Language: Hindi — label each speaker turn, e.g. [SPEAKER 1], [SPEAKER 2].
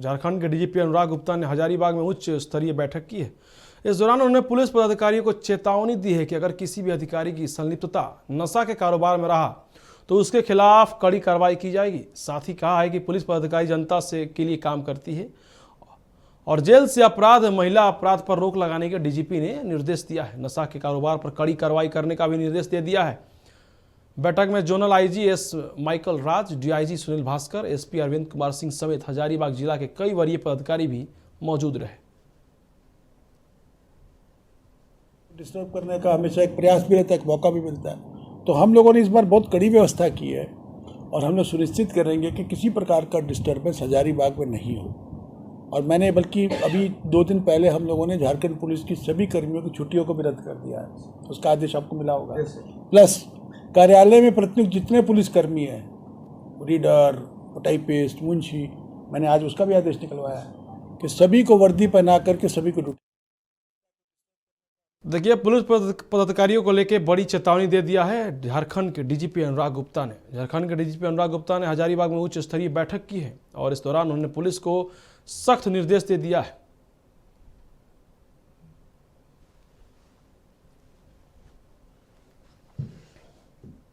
[SPEAKER 1] झारखंड के डीजीपी अनुराग गुप्ता ने हजारीबाग में उच्च स्तरीय बैठक की है। इस दौरान उन्होंने पुलिस पदाधिकारियों को चेतावनी दी है कि अगर किसी भी अधिकारी की संलिप्तता नशा के कारोबार में रहा तो उसके खिलाफ कड़ी कार्रवाई की जाएगी। साथ ही कहा है कि पुलिस पदाधिकारी जनता से के लिए काम करती है और जेल से अपराध, महिला अपराध पर रोक लगाने के डीजीपी ने निर्देश दिया है। नशा के कारोबार पर कड़ी कार्रवाई करने का भी निर्देश दे दिया है। बैठक में जोनल आईजी एस माइकल राज, डीआईजी सुनील भास्कर, एसपी अरविंद कुमार सिंह समेत हजारीबाग जिला के कई वरीय पदाधिकारी भी मौजूद रहे।
[SPEAKER 2] डिस्टर्ब करने का हमेशा एक प्रयास भी रहता है, एक मौका भी मिलता है। तो हम लोगों ने इस बार बहुत कड़ी व्यवस्था की है और हम लोग सुनिश्चित करेंगे कि किसी प्रकार का डिस्टर्बेंस हजारीबाग में नहीं हो। और मैंने बल्कि अभी 2 दिन पहले हम लोगों ने झारखंड पुलिस की सभी कर्मियों की छुट्टियों को भी रद्द कर दिया है। उसका आदेश आपको मिला होगा। प्लस कार्यालय में प्रतिनियुक्त जितने पुलिसकर्मी हैं, रीडर, टाइपिस्ट, मुंशी, मैंने आज उसका भी आदेश निकलवाया है कि सभी को वर्दी पहना करके सभी को ड्यूटी।
[SPEAKER 1] देखिए, पुलिस पदाधिकारियों को लेकर बड़ी चेतावनी दे दिया है झारखंड के डीजीपी अनुराग गुप्ता ने। झारखंड के डीजीपी अनुराग गुप्ता ने हजारीबाग में उच्च स्तरीय बैठक की है और इस दौरान उन्होंने पुलिस को सख्त निर्देश दे दिया है।